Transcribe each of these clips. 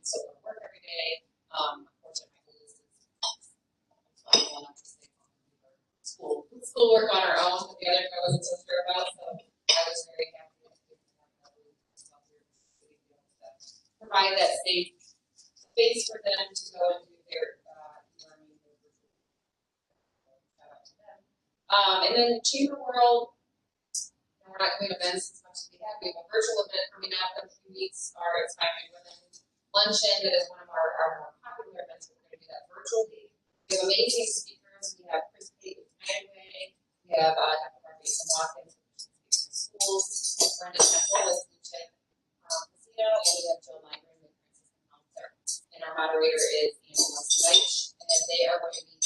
can still go to work every day. Unfortunately, my oldest is well enough to stay home and do her schoolwork on her own. But the other I wasn't so sure about, so I was very happy to provide that safe space for them to go and do their learning. And then Chamber World, we're not doing events as much as we have. We have a virtual event coming up in a few weeks, our Inspiring Women Luncheon, that is one of our more popular events. We're going to do that virtually. We have amazing speakers. We have Chris Pate with Magway. We have Dr. Jason Watkins with schools. Brenda Temple with Blue Chip Casino. And we have Jill Langren with Franciscan Counselor. And our moderator is Angela Deitch. And they are going to be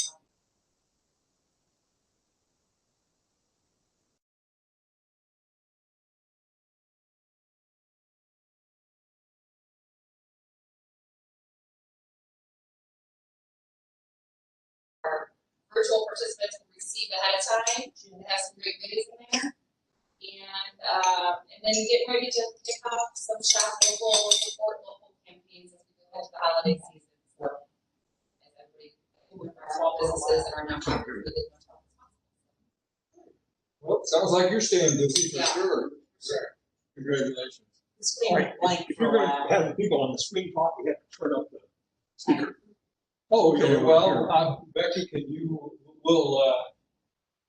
virtual participants will receive ahead of time and have some great videos in there. And then get ready to pick up some shop local, support local campaigns as we go into the holiday season. So as everybody with our small businesses and our nonprofits really as much help as possible. Well, sounds like you're staying busy for sure. Sure. Congratulations. If you're going to have the people on the screen talk, you have to turn up the speaker. Oh, okay. Well, Becky, do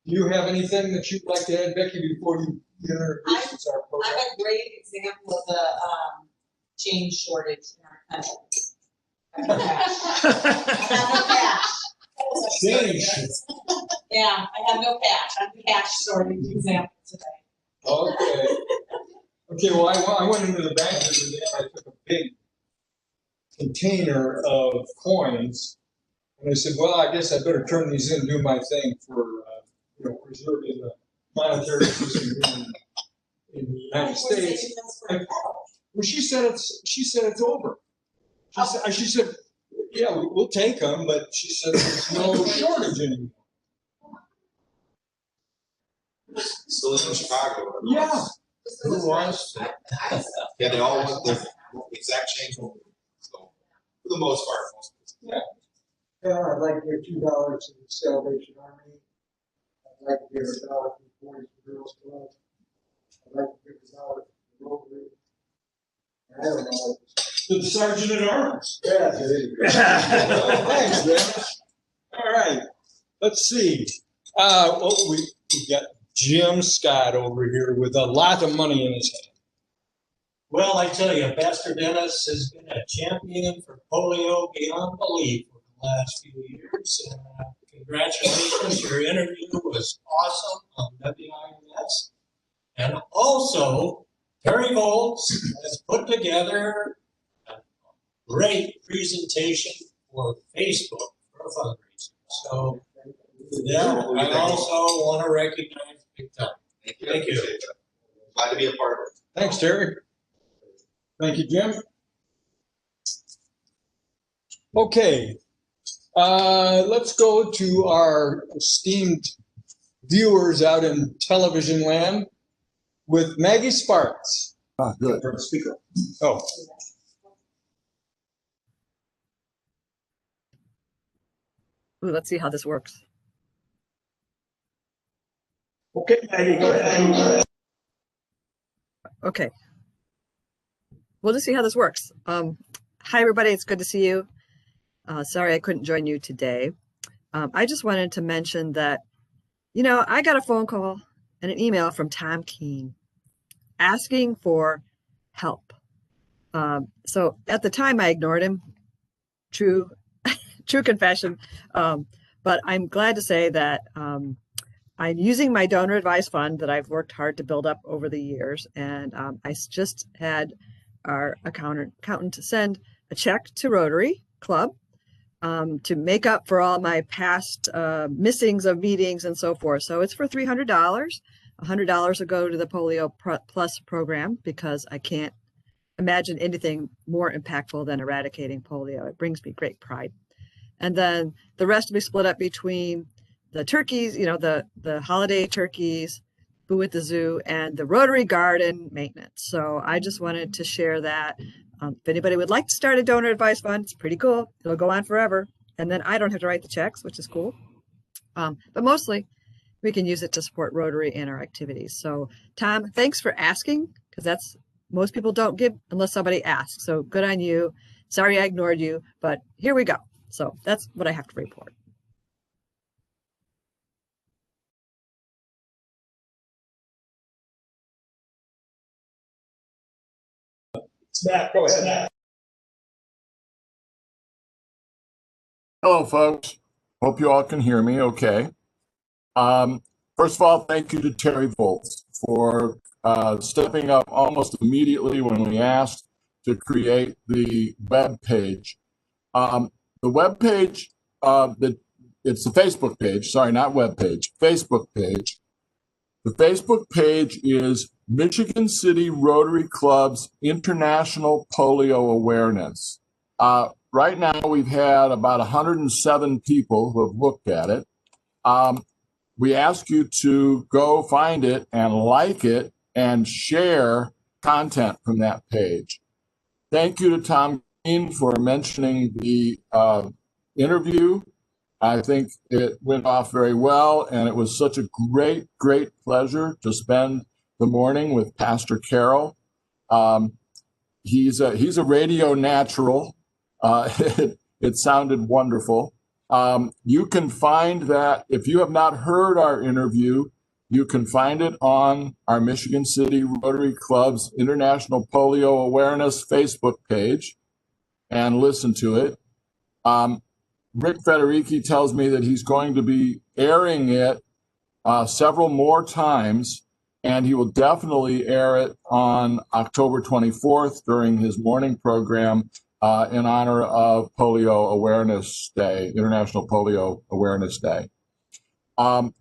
you have anything that you'd like to add, Becky, before you introduce our program? I'm a great example of the change shortage in our country. I have no cash. Change. Yeah, I have no cash. I'm the cash shortage example today. Okay. Okay, well, I went into the bank the other day and I took a big container of coins, and I said, well, I guess I better turn these in and do my thing for preserving the monetary system in the United States. Well, she said it's over. She said, yeah, we'll take them, but she said there's no shortage anymore. Still in Chicago. Yeah. Who was? Yeah, they all want the exact change. So for the most part, yeah. Yeah, I'd like to give $2 to the Salvation Army. I'd like to give $1 to the Boys and Girls Club. I'd like to give $1 to the Rotary. I don't know. To the Sergeant at Arms. Yeah, there you go. Thanks, Dennis. All right. Let's see. We got Jim Scott over here with a lot of money in his hand. Well, I tell you, Pastor Dennis has been a champion for polio beyond belief for the last few years. And congratulations, your interview was awesome on WIMS. And also, Terry Volz has put together a great presentation for Facebook for a fundraiser. So, yeah, I also want to recognize Big Time. Thank you. Glad to be a part of it. Thanks, Terry. Thank you, Jim. Okay, let's go to our esteemed viewers out in television land with Maggie Sparks. Good. Speaker. Oh. Ooh, let's see how this works. Okay, Maggie, go ahead. Okay. We'll just see how this works. Hi, everybody. It's good to see you. Sorry I couldn't join you today. I just wanted to mention that, I got a phone call and an email from Tom Keene asking for help. So at the time I ignored him. True confession. But I'm glad to say that I'm using my donor advised fund that I've worked hard to build up over the years. And I just had our accountant send a check to Rotary Club to make up for all my past missings of meetings and so forth. So it's for $300. $100 will go to the Polio Plus program because I can't imagine anything more impactful than eradicating polio. It brings me great pride. And then the rest will be split up between the turkeys, the holiday turkeys, Boo at the Zoo, and the Rotary Garden maintenance. So I just wanted to share that. If anybody would like to start a donor advised fund, it's pretty cool. It'll go on forever. And then I don't have to write the checks, which is cool. But mostly we can use it to support Rotary and our activities. So Tom, thanks for asking, because most people don't give unless somebody asks. So good on you. Sorry I ignored you, but here we go. So that's what I have to report. Matt, go ahead, Matt. Hello, folks. Hope you all can hear me okay. First of all, thank you to Terry Volz for stepping up almost immediately when we asked to create the web page. The web page, it's the Facebook page, sorry, not web page, Facebook page. The Facebook page is Michigan City Rotary Club's International Polio Awareness. Right now, we've had about 107 people who have looked at it. We ask you to go find it and like it and share content from that page. Thank you to Tom Green for mentioning the interview. I think it went off very well, and it was such a great, great pleasure to spend the morning with Pastor Carroll. He's a radio natural. It sounded wonderful. You can find that, if you have not heard our interview, you can find it on our Michigan City Rotary Club's International Polio Awareness Facebook page and listen to it. Rick Federici tells me that he's going to be airing it several more times, and he will definitely air it on October 24th during his morning program in honor of Polio Awareness Day, International Polio Awareness Day. On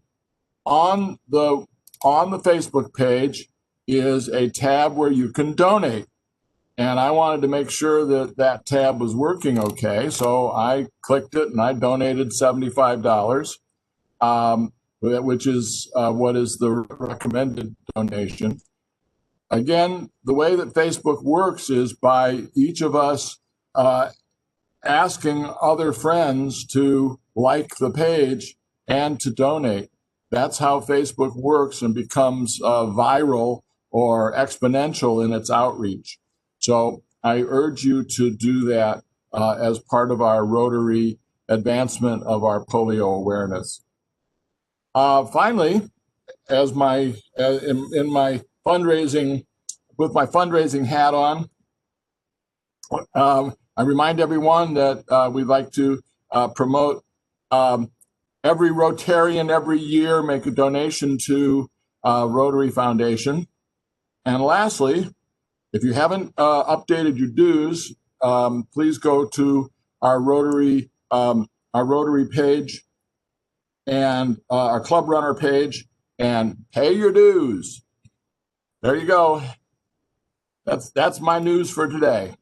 the Facebook page is a tab where you can donate. And I wanted to make sure that that tab was working okay. So I clicked it and I donated $75, which is what is the recommended donation. Again, the way that Facebook works is by each of us asking other friends to like the page and to donate. That's how Facebook works and becomes viral or exponential in its outreach. So I urge you to do that as part of our Rotary advancement of our polio awareness. Finally, as in my fundraising, with my fundraising hat on, I remind everyone that we'd like to promote every Rotarian every year make a donation to Rotary Foundation. And lastly, if you haven't updated your dues, please go to our Rotary page and our Club Runner page and pay your dues. There you go. That's my news for today.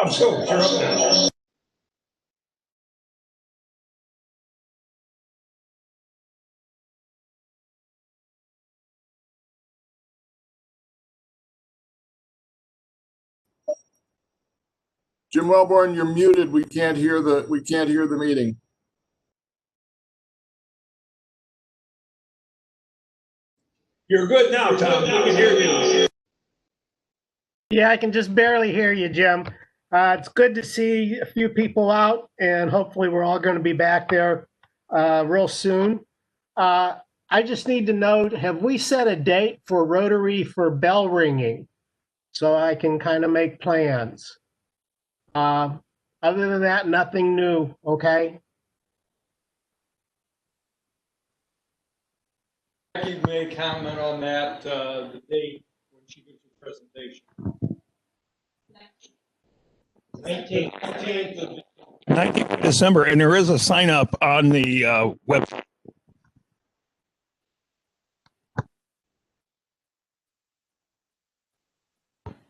I'm so sure of that. Jim Welborn, you're muted. We can't hear the meeting. You're good now, Tom. We can hear you. Yeah, I can just barely hear you, Jim. It's good to see a few people out, and hopefully we're all going to be back there real soon. I just need to know, have we set a date for Rotary for bell ringing so I can kind of make plans? Other than that, nothing new, okay? Jackie may comment on that, the date when she gives her presentation. 19th of December, and there is a sign up on the website.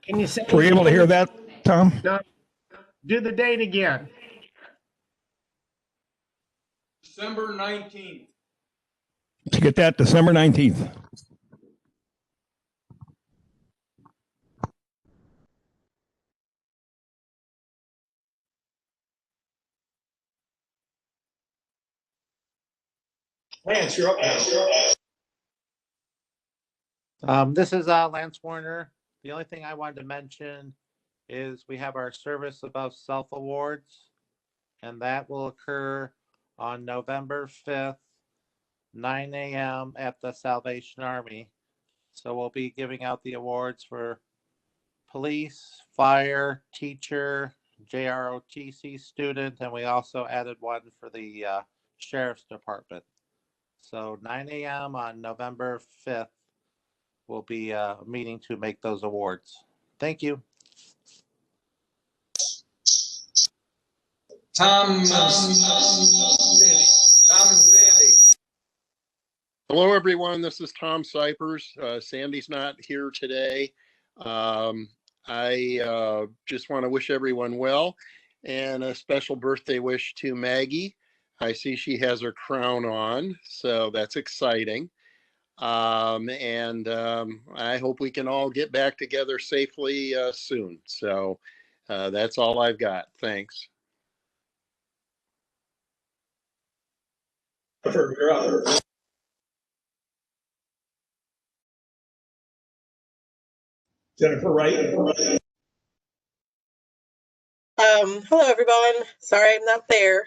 Can you say? Were you able to hear that, Tom? No. Do the date again. December 19th. Did you get that? December 19th. Lance, you're up now. This is Lance Warner. The only thing I wanted to mention is we have our Service Above Self Awards, and that will occur on November 5th, 9 a.m. at the Salvation Army. So we'll be giving out the awards for police, fire, teacher, JROTC student, and we also added one for the Sheriff's Department. So 9 a.m. on November 5th, we'll be meeting to make those awards. Thank you. Tom and Sandy. Hello, everyone. This is Tom Cypers. Sandy's not here today. I just want to wish everyone well, and a special birthday wish to Maggie. I see she has her crown on, so that's exciting. I hope we can all get back together safely soon. So that's all I've got. Thanks. Jennifer Wright. Hello everyone. Sorry I'm not there.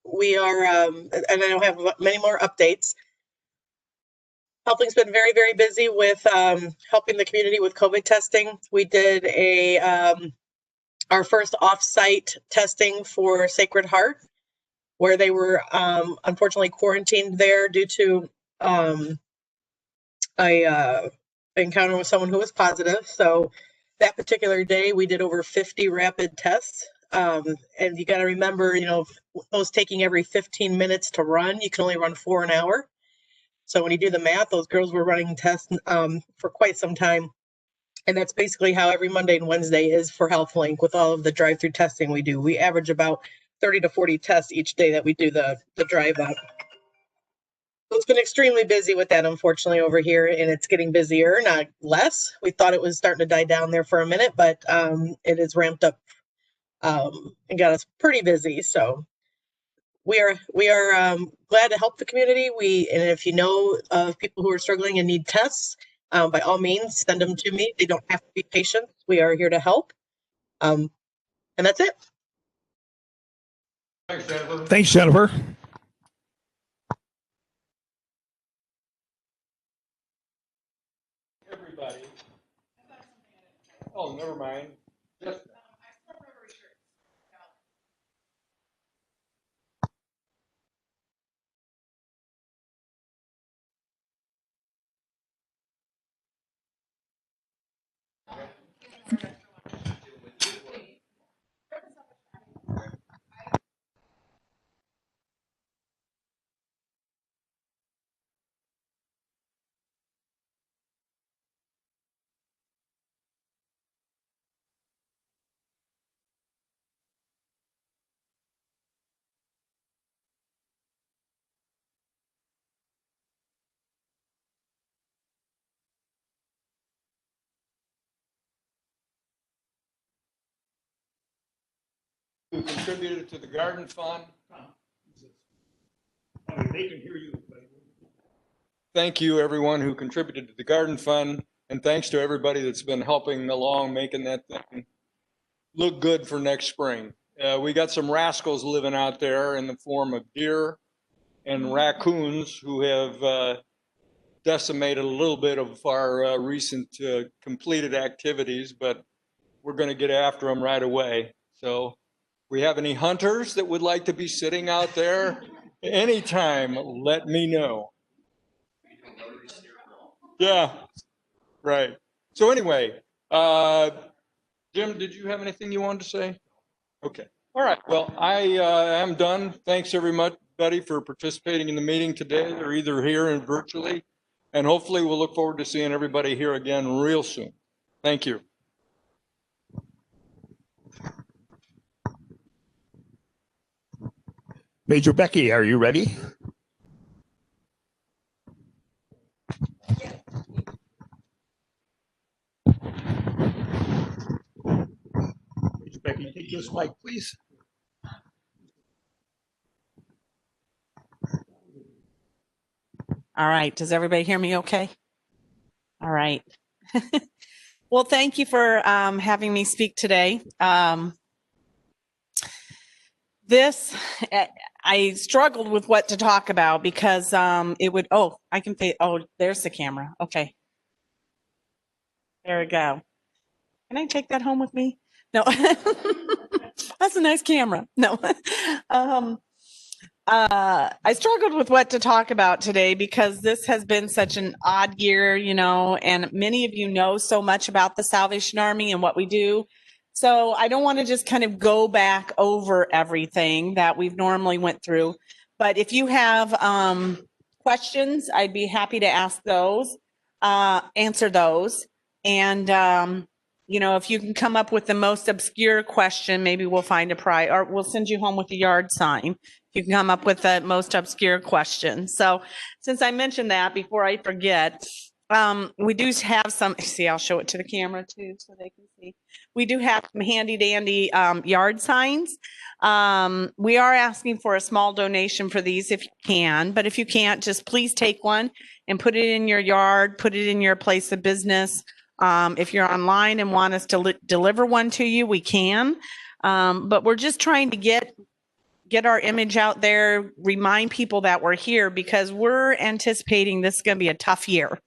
We are, and I don't have many more updates. Helping's been very, very busy with helping the community with COVID testing. We did our first off-site testing for Sacred Heart, where they were unfortunately quarantined there due to a encounter with someone who was positive. So that particular day, we did over 50 rapid tests. And you got to remember, those taking every 15 minutes to run, you can only run 4 an hour. So when you do the math, those girls were running tests for quite some time. And that's basically how every Monday and Wednesday is for HealthLink with all of the drive-through testing we do. We average about 30 to 40 tests each day that we do the drive up. So it's been extremely busy with that, unfortunately, over here, and it's getting busier, not less. We thought it was starting to die down there for a minute, but it has ramped up and got us pretty busy. So we are glad to help the community. And if you know of people who are struggling and need tests, by all means, send them to me. They don't have to be patients. We are here to help. And that's it. Thanks, Jennifer. Thanks, Jennifer. Everybody. Oh, never mind. Just who contributed to the garden fund. They can hear you. Thank you, everyone who contributed to the garden fund, and thanks to everybody that's been helping along making that thing look good for next spring. We got some rascals living out there in the form of deer and raccoons who have decimated a little bit of our recent completed activities, but we're going to get after them right away. So we have any hunters that would like to be sitting out there anytime, let me know. Yeah, right. So anyway, Jim, did you have anything you wanted to say? Okay. All right. Well, I am done. Thanks everybody for participating in the meeting today. They're either here and virtually, and hopefully we'll look forward to seeing everybody here again real soon. Thank you. Major Becky, are you ready? Major Becky, take this mic, please. All right. Does everybody hear me okay? All right. Well, thank you for having me speak today. I struggled with what to talk about because it would, there's the camera. Okay. There we go. Can I take that home with me? No. That's a nice camera. No. I struggled with what to talk about today because this has been such an odd year, and many of you know so much about the Salvation Army and what we do. So I don't want to just kind of go back over everything that we've normally went through. But if you have questions, I'd be happy to ask those, answer those. And, if you can come up with the most obscure question, maybe we'll find a prize, or we'll send you home with a yard sign. You can come up with the most obscure question. So since I mentioned that, before I forget, we do have some, see, I'll show it to the camera too so they can see. We do have some handy dandy yard signs. We are asking for a small donation for these if you can, but if you can't, just please take one and put it in your yard, put it in your place of business. If you're online and want us to deliver one to you, we can. But we're just trying to get our image out there, remind people that we're here because we're anticipating this is going to be a tough year.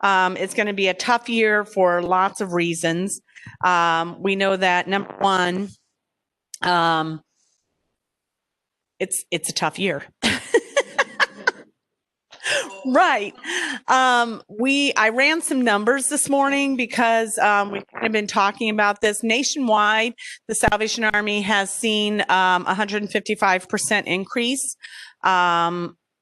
It's going to be a tough year for lots of reasons. We know that number one, it's a tough year. Right. I ran some numbers this morning because we've kind of been talking about this. Nationwide, the Salvation Army has seen 155% increase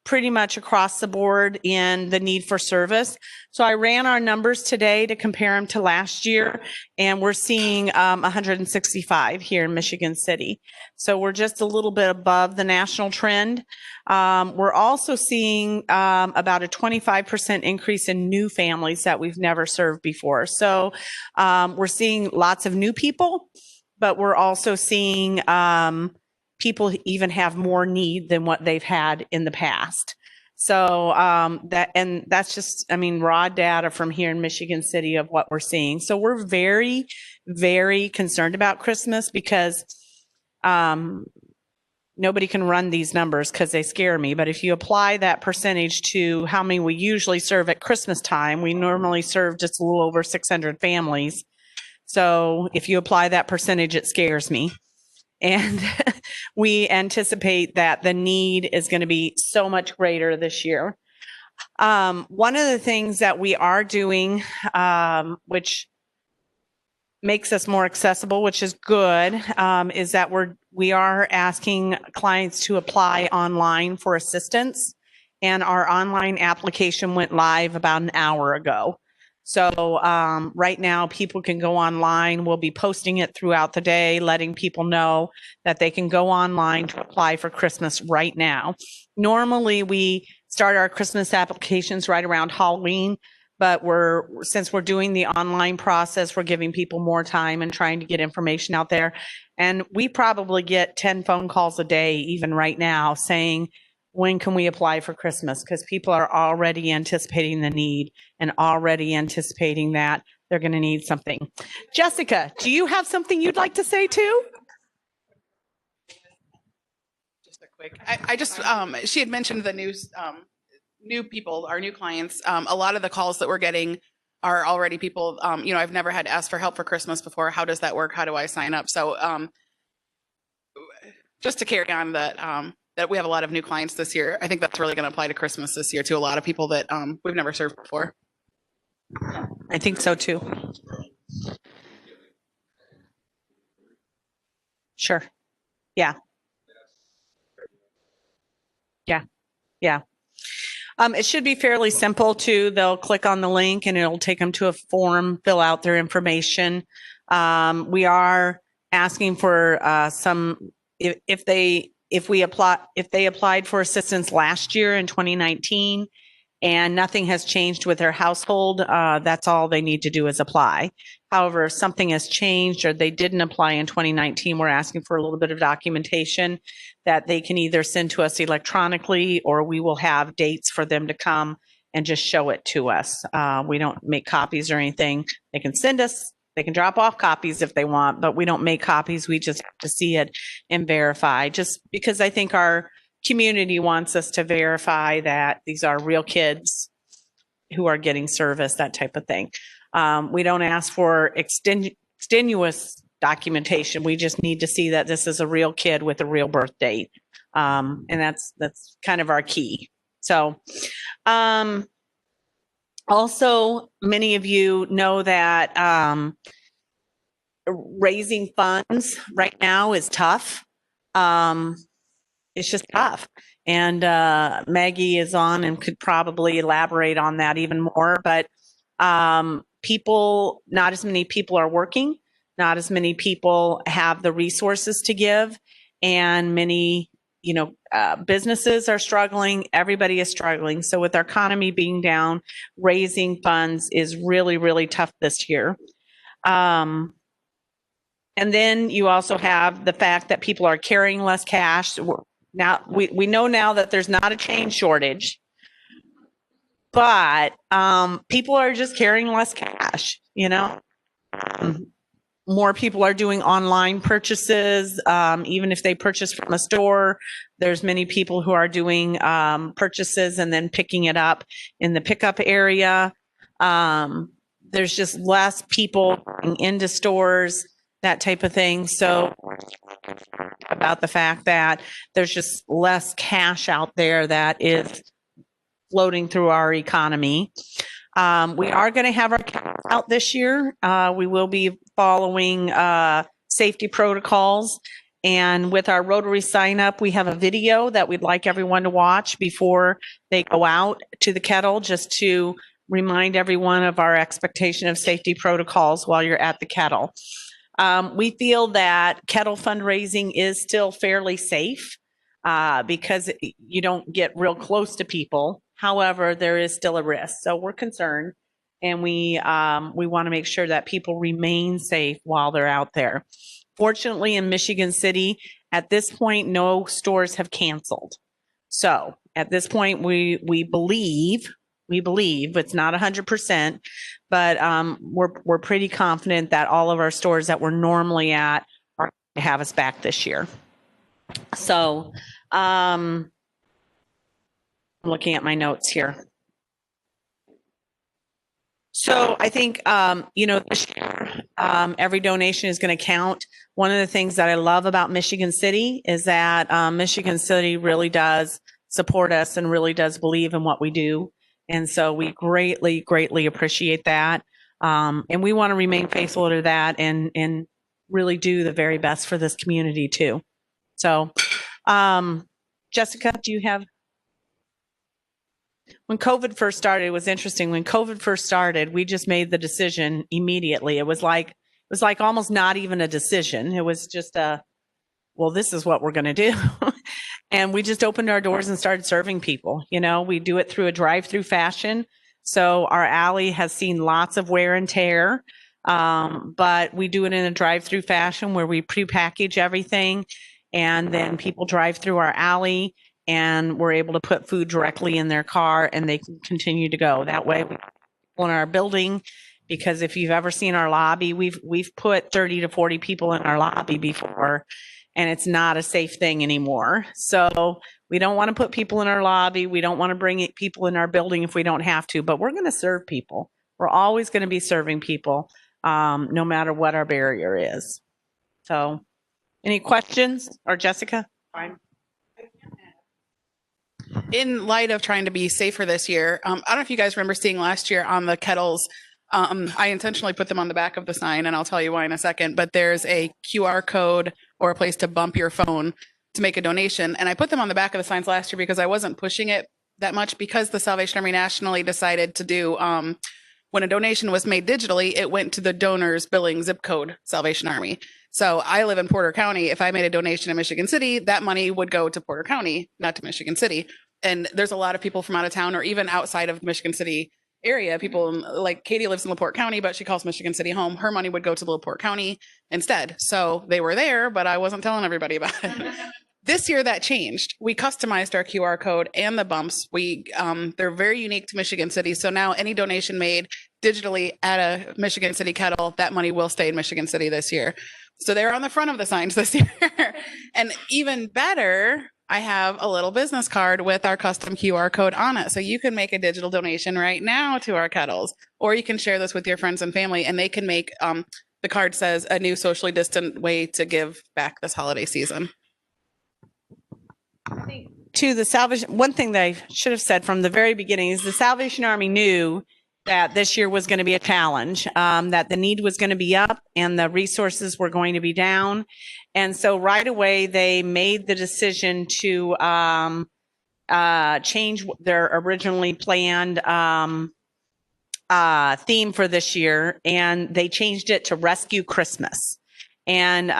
pretty much across the board in the need for service. So I ran our numbers today to compare them to last year, and we're seeing 165 here in Michigan City. So we're just a little bit above the national trend. We're also seeing about a 25% increase in new families that we've never served before. So we're seeing lots of new people, but we're also seeing people even have more need than what they've had in the past. So that's just, raw data from here in Michigan City of what we're seeing. So we're very, very concerned about Christmas because nobody can run these numbers because they scare me. But if you apply that percentage to how many we usually serve at Christmas time, we normally serve just a little over 600 families. So if you apply that percentage, it scares me. And we anticipate that the need is going to be so much greater this year. One of the things that we are doing, which makes us more accessible, which is good, is that we are asking clients to apply online for assistance. And our online application went live about an hour ago. So right now, people can go online. We'll be posting it throughout the day, letting people know that they can go online to apply for Christmas right now. Normally, we start our Christmas applications right around Halloween, but since we're doing the online process, we're giving people more time and trying to get information out there. And we probably get 10 phone calls a day, even right now, saying, when can we apply for Christmas? Because people are already anticipating the need and already anticipating that they're going to need something. Jessica, do you have something you'd like to say too? Just a quick, I just, she had mentioned the new people, our new clients. A lot of the calls that we're getting are already people, I've never had to ask for help for Christmas before. How does that work? How do I sign up? So just to carry on that we have a lot of new clients this year. I think that's really going to apply to Christmas this year to a lot of people that we've never served before. I think so too. Sure. Yeah. Yeah. Yeah. It should be fairly simple too. They'll click on the link and it'll take them to a form, fill out their information. We are asking for if they applied for assistance last year in 2019 and nothing has changed with their household, that's all they need to do is apply. However, if something has changed or they didn't apply in 2019, we're asking for a little bit of documentation that they can either send to us electronically or we will have dates for them to come and just show it to us. We don't make copies or anything. They can send us, they can drop off copies if they want, but we don't make copies. We just have to see it and verify, just because I think our community wants us to verify that these are real kids who are getting service, that type of thing. We don't ask for extenuous documentation. We just need to see that this is a real kid with a real birth date. And that's kind of our key. So, also, many of you know that raising funds right now is tough. It's just tough. And Maggie is on and could probably elaborate on that even more. But not as many people are working. Not as many people have the resources to give. And many, businesses are struggling. Everybody is struggling. So with our economy being down, raising funds is really, really tough this year. And then you also have the fact that people are carrying less cash. Now we know now that there's not a change shortage, but people are just carrying less cash, More people are doing online purchases. Even if they purchase from a store, there's many people who are doing purchases and then picking it up in the pickup area. There's just less people going into stores, that type of thing. So about the fact that there's just less cash out there that is floating through our economy. We are going to have our counts out this year. We will be following safety protocols. And with our Rotary sign up, we have a video that we'd like everyone to watch before they go out to the kettle, just to remind everyone of our expectation of safety protocols while you're at the kettle. We feel that kettle fundraising is still fairly safe because you don't get real close to people. However, there is still a risk. So we're concerned, and we want to make sure that people remain safe while they're out there. Fortunately, in Michigan City, at this point, no stores have canceled. So at this point, we believe it's not 100%, but we're pretty confident that all of our stores that we're normally at are going to have us back this year. So I'm looking at my notes here. So I think, this year, every donation is going to count. One of the things that I love about Michigan City is that Michigan City really does support us and really does believe in what we do. And so we greatly, greatly appreciate that. And we want to remain faithful to that and really do the very best for this community too. So, Jessica, do you have? When COVID first started, it was interesting. When COVID first started, we just made the decision immediately. It was like almost not even a decision. It was just well, this is what we're going to do. And we just opened our doors and started serving people. We do it through a drive-through fashion. So our alley has seen lots of wear and tear, but we do it in a drive-through fashion where we pre-package everything, and then people drive through our alley and we're able to put food directly in their car and they can continue to go. That way, we in our building, because if you've ever seen our lobby, we've put 30 to 40 people in our lobby before, and it's not a safe thing anymore. So we don't want to put people in our lobby. We don't want to bring people in our building if we don't have to, but we're going to serve people. We're always going to be serving people, no matter what our barrier is. So any questions? Or Jessica? Fine. In light of trying to be safer this year, I don't know if you guys remember seeing last year on the kettles, I intentionally put them on the back of the sign, and I'll tell you why in a second, but there's a QR code or a place to bump your phone to make a donation. And I put them on the back of the signs last year because I wasn't pushing it that much because the Salvation Army nationally decided to do, when a donation was made digitally, it went to the donor's billing zip code, Salvation Army. So I live in Porter County. If I made a donation in Michigan City, that money would go to Porter County, not to Michigan City. And there's a lot of people from out of town or even outside of Michigan City area. People like Katie lives in LaPorte County, but she calls Michigan City home. Her money would go to LaPorte County instead. So they were there, but I wasn't telling everybody about it. This year that changed. We customized our QR code and the bumps. They're very unique to Michigan City. So now any donation made digitally at a Michigan City kettle, that money will stay in Michigan City this year. So they're on the front of the signs this year. And even better, I have a little business card with our custom QR code on it. So you can make a digital donation right now to our kettles, or you can share this with your friends and family, and they can make, the card says, a new socially distant way to give back this holiday season. To the Salvation, one thing that I should have said from the very beginning is the Salvation Army knew that this year was going to be a challenge, that the need was going to be up and the resources were going to be down. And so right away, they made the decision to change their originally planned theme for this year, and they changed it to Rescue Christmas. And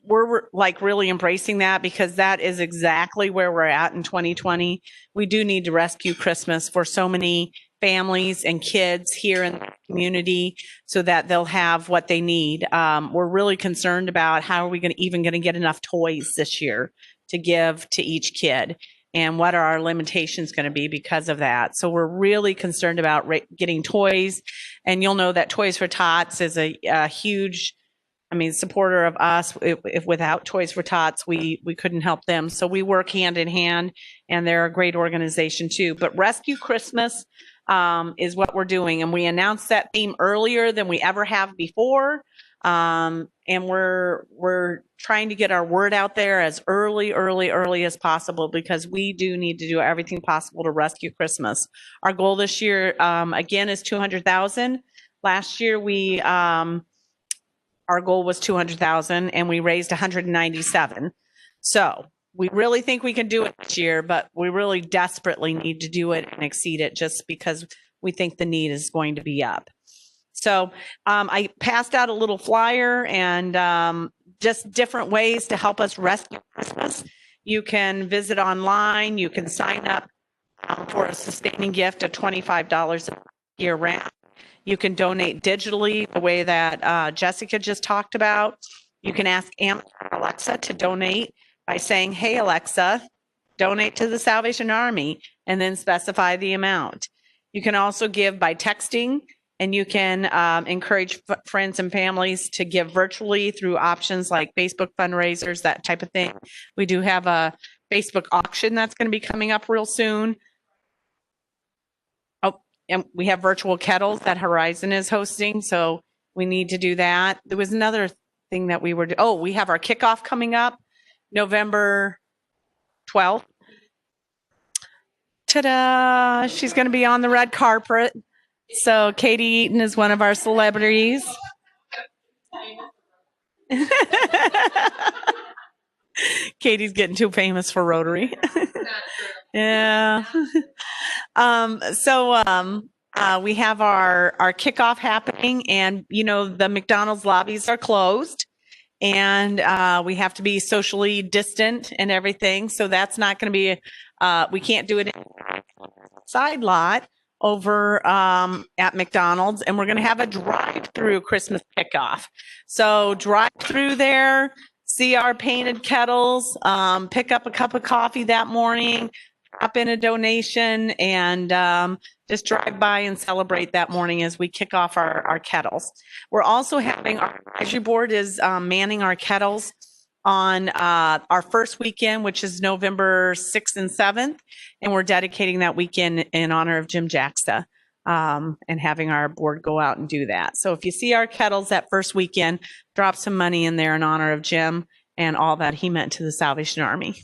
we're like really embracing that because that is exactly where we're at in 2020. We do need to rescue Christmas for so many families and kids here in the community so that they'll have what they need. We're really concerned about how are we going to get enough toys this year to give to each kid, and what are our limitations going to be because of that. So we're really concerned about getting toys, and you'll know that Toys for Tots is a huge, supporter of us. If without Toys for Tots, we couldn't help them. So we work hand in hand, and they're a great organization too. But Rescue Christmas is what we're doing. And we announced that theme earlier than we ever have before. And we're trying to get our word out there as early as possible, because we do need to do everything possible to rescue Christmas. Our goal this year, again, is 200,000. Last year, our goal was 200,000 and we raised 197. So we really think we can do it this year, but we really desperately need to do it and exceed it just because we think the need is going to be up. So I passed out a little flyer and just different ways to help us rescue Christmas. You can visit online. You can sign up for a sustaining gift of $25 year round. You can donate digitally the way that Jessica just talked about. You can ask Alexa to donate by saying, "Hey, Alexa, donate to the Salvation Army," and then specify the amount. You can also give by texting, and you can encourage friends and families to give virtually through options like Facebook fundraisers, that type of thing. We do have a Facebook auction that's going to be coming up real soon. And we have virtual kettles that Horizon is hosting, so we need to do that. There was another thing that we were we have our kickoff coming up November 12th. Ta-da! She's going to be on the red carpet. So Katie Eaton is one of our celebrities. Katie's getting too famous for Rotary. Yeah. We have our kickoff happening, and the McDonald's lobbies are closed, and we have to be socially distant and everything. So that's not going to be. We can't do it in the side lot over at McDonald's, and we're going to have a drive-through Christmas kickoff. So drive through there, see our painted kettles, pick up a cup of coffee that morning, drop in a donation, and just drive by and celebrate that morning as we kick off our kettles. We're also having our advisory board is manning our kettles on our first weekend, which is November 6th and 7th. And we're dedicating that weekend in honor of Jim Jacksta, and having our board go out and do that. So if you see our kettles that first weekend, drop some money in there in honor of Jim and all that he meant to the Salvation Army.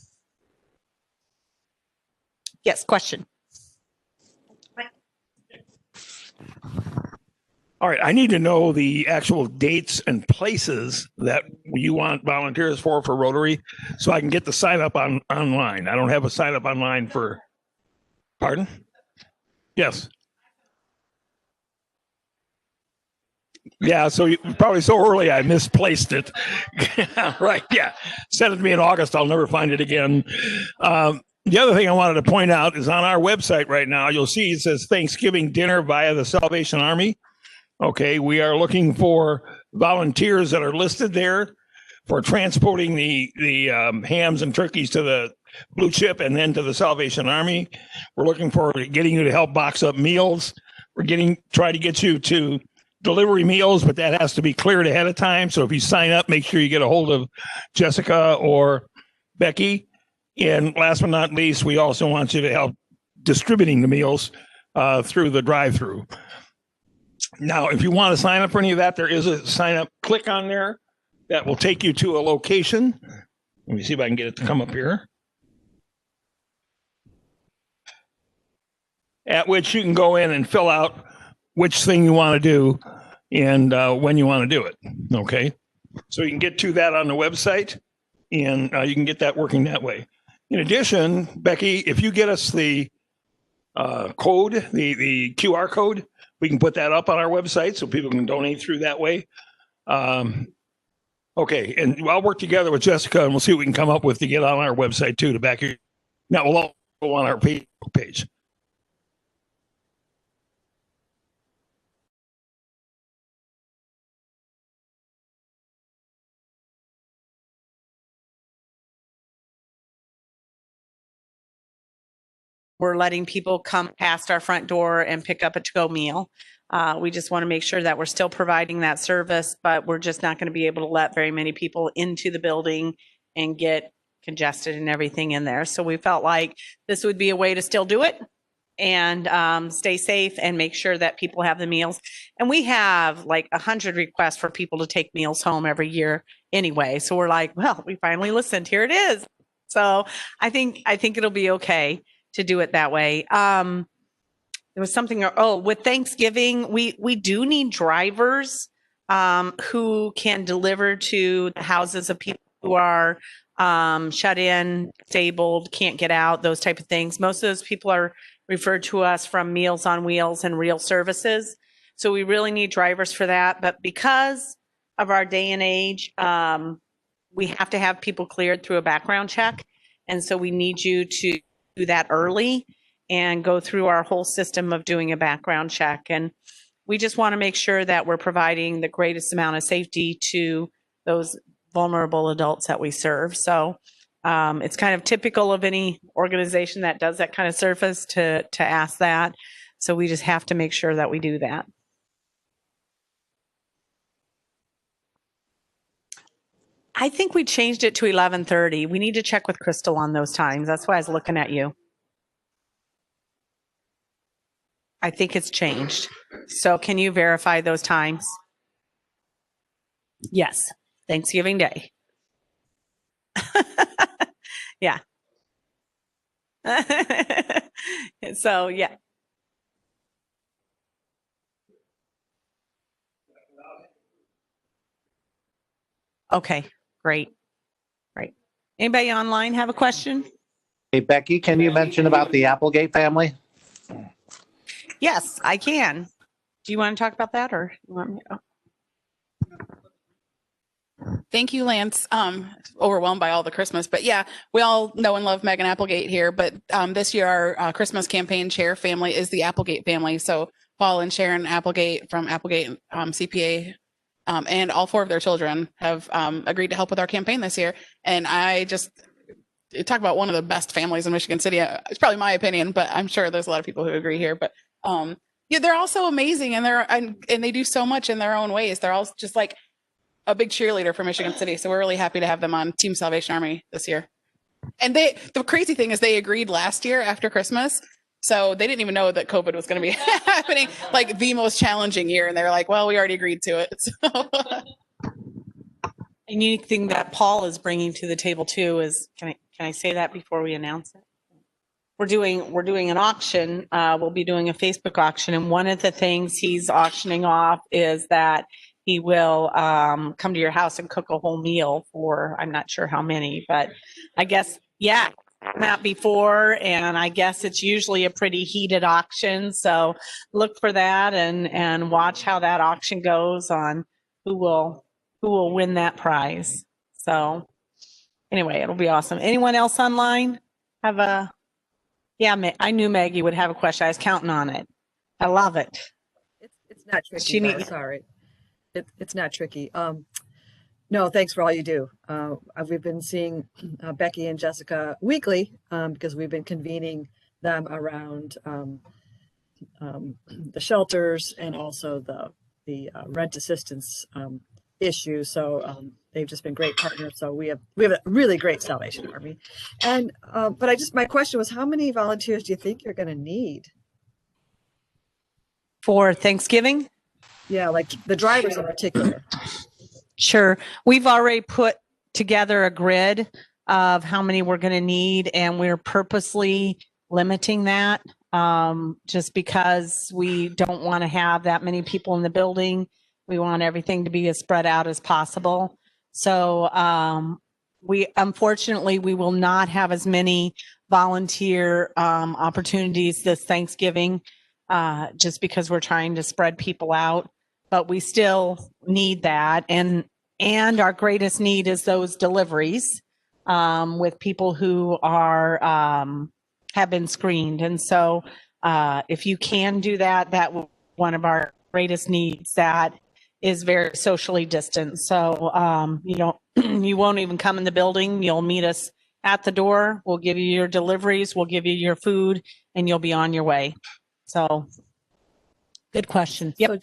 Yes, question. All right, I need to know the actual dates and places that you want volunteers for Rotary, so I can get the sign up online. I don't have a sign up online for Pardon? Yes. Yeah, so probably so early I misplaced it. Right, yeah. Send it to me in August, I'll never find it again. The other thing I wanted to point out is on our website right now, you'll see it says Thanksgiving dinner via the Salvation Army. Okay, we are looking for volunteers that are listed there for transporting the hams and turkeys to the Blue Chip and then to the Salvation Army. We're looking for getting you to help box up meals. We're try to get you to delivery meals, but that has to be cleared ahead of time. So if you sign up, make sure you get a hold of Jessica or Becky. And last but not least, we also want you to help distributing the meals through the drive-through. Now, if you want to sign up for any of that, there is a sign up. Click on there. That will take you to a location. Let me see if I can get it to come up here. At which you can go in and fill out which thing you want to do and when you want to do it. Okay. So you can get to that on the website and you can get that working that way. In addition, Becky, if you get us the code, the QR code, we can put that up on our website so people can donate through that way. Okay, and I'll work together with Jessica and we'll see what we can come up with to get on our website too, to back your, now we'll all go on our Facebook page. We're letting people come past our front door and pick up a to-go meal. We just want to make sure that we're still providing that service, but we're just not going to be able to let very many people into the building and get congested and everything in there. So we felt like this would be a way to still do it and stay safe and make sure that people have the meals. And we have like 100 requests for people to take meals home every year anyway. So we're like, well, we finally listened. Here it is. So I think it'll be okay to do it that way. There was something, with Thanksgiving, we do need drivers who can deliver to the houses of people who are shut in, disabled, can't get out, those type of things. Most of those people are referred to us from Meals on Wheels and Real Services. So we really need drivers for that. But because of our day and age, we have to have people cleared through a background check. And so we need you to do that early and go through our whole system of doing a background check. And we just want to make sure that we're providing the greatest amount of safety to those vulnerable adults that we serve. So it's kind of typical of any organization that does that kind of service to ask that. So we just have to make sure that we do that. I think we changed it to 11:30. We need to check with Crystal on those times. That's why I was looking at you. I think it's changed. So can you verify those times? Yes, Thanksgiving Day. Yeah. So, yeah. Okay, great. Great. Anybody online have a question? Hey, Becky, can you mention about the Applegate family? Yes, I can. Do you want to talk about that or you want me to? Thank you, Lance. Overwhelmed by all the Christmas, but yeah, we all know and love Megan Applegate here. But this year, our Christmas campaign chair family is the Applegate family. So Paul and Sharon Applegate from Applegate CPA, and all 4 of their children have agreed to help with our campaign this year. And I just talk about one of the best families in Michigan City. It's probably my opinion, but I'm sure there's a lot of people who agree here. But yeah, they're all so amazing, and they do so much in their own ways. They're all just like a big cheerleader for Michigan City. So we're really happy to have them on Team Salvation Army this year. And the crazy thing is they agreed last year after Christmas. So they didn't even know that COVID was going to be happening, like the most challenging year. And they're like, well, we already agreed to it. So. A unique thing that Paul is bringing to the table too is, can I say that before we announce it? We're doing an auction. We'll be doing a Facebook auction. And one of the things he's auctioning off is that he will come to your house and cook a whole meal for, I'm not sure how many, but I guess, yeah, come out before, and I guess it's usually a pretty heated auction. So look for that and watch how that auction goes on who will win that prize. So anyway, it'll be awesome. Anyone else online have a? Yeah, I knew Maggie would have a question. I was counting on it. I love it. It's not tricky. though, sorry, it's not tricky. No, thanks for all you do. We've been seeing Becky and Jessica weekly because we've been convening them around the shelters and also the rent assistance issue. So they've just been great partners. So we have a really great Salvation Army. And but my question was, how many volunteers do you think you're going to need for Thanksgiving? Yeah, like the drivers in particular. Sure. We've already put together a grid of how many we're going to need, and we're purposely limiting that just because we don't want to have that many people in the building. We want everything to be as spread out as possible. So unfortunately, we will not have as many volunteer opportunities this Thanksgiving just because we're trying to spread people out. But we still need that. And our greatest need is those deliveries with people who have been screened. And so if you can do that, one of our greatest needs that is very socially distant. So you won't even come in the building. You'll meet us at the door. We'll give you your deliveries. We'll give you your food, and you'll be on your way. So good question. Yep. So,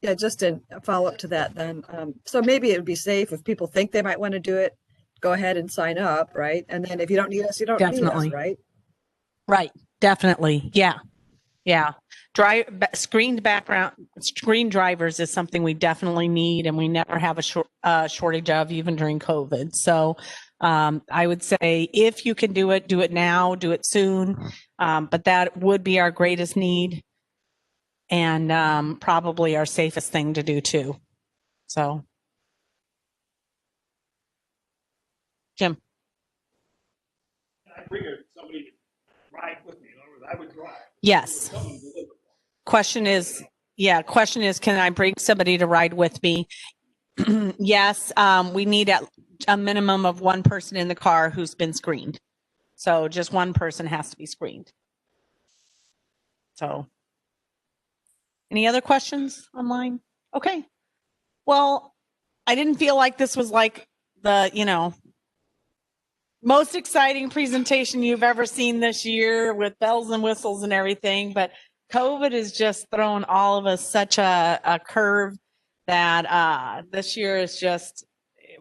yeah, just a follow up to that then. So maybe it would be safe if people think they might want to do it, go ahead and sign up, right? And then if you don't need us, you don't need us, right? Right. Definitely. Yeah. Yeah. Screen drivers is something we definitely need, and we never have a shortage of, even during COVID. So I would say if you can do it now, do it soon. But that would be our greatest need. And probably our safest thing to do too. So, Jim. I figured somebody to ride with me. In other words, I would drive. Yes. Question is, can I bring somebody to ride with me? Yes. We need a minimum of one person in the car who's been screened. So just one person has to be screened. So. Any other questions online? Okay. Well, I didn't feel like this was like the, most exciting presentation you've ever seen this year with bells and whistles and everything, but COVID has just thrown all of us such a curve that this year is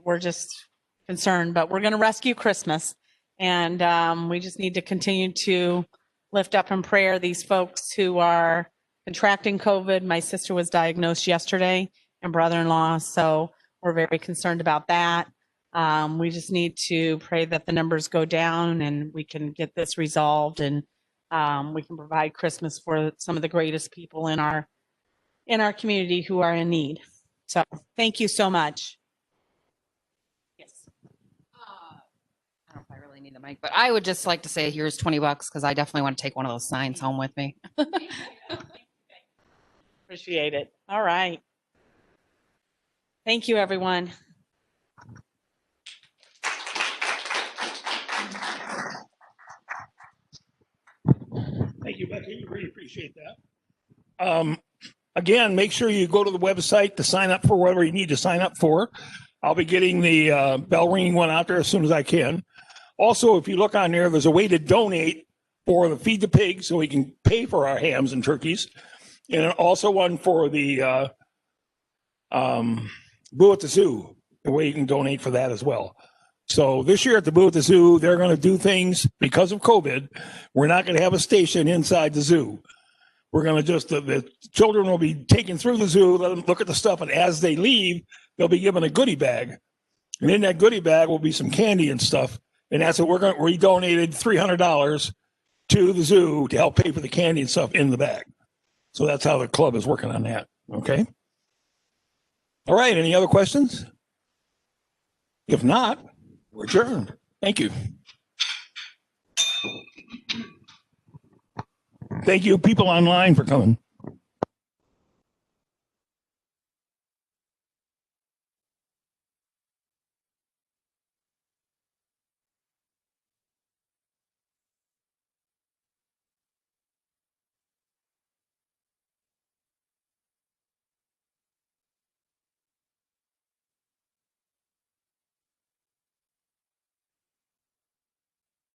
we're just concerned, but we're going to rescue Christmas. And we just need to continue to lift up in prayer these folks who are contracting COVID. My sister was diagnosed yesterday and brother-in-law, so we're very concerned about that. We just need to pray that the numbers go down and we can get this resolved, and we can provide Christmas for some of the greatest people in our community who are in need. So thank you so much. Yes. I don't know if I really need the mic, but I would just like to say here's $20 because I definitely want to take one of those signs home with me. Appreciate it. All right. Thank you, everyone. Thank you, Becky. We really appreciate that. Again, make sure you go to the website to sign up for whatever you need to sign up for. I'll be getting the bell ringing one out there as soon as I can. Also, if you look on there, there's a way to donate for the Feed the Pigs so we can pay for our hams and turkeys. And also one for the Boo at the Zoo, the way you can donate for that as well. So this year at the Boo at the Zoo, they're going to do things because of COVID. We're not going to have a station inside the zoo. We're going to the children will be taken through the zoo, let them look at the stuff, and as they leave, they'll be given a goodie bag. And in that goodie bag will be some candy and stuff. And that's what we donated $300 to the zoo to help pay for the candy and stuff in the bag. So that's how the club is working on that. Okay. All right. Any other questions? If not, we're adjourned. Thank you. Thank you, people online, for coming.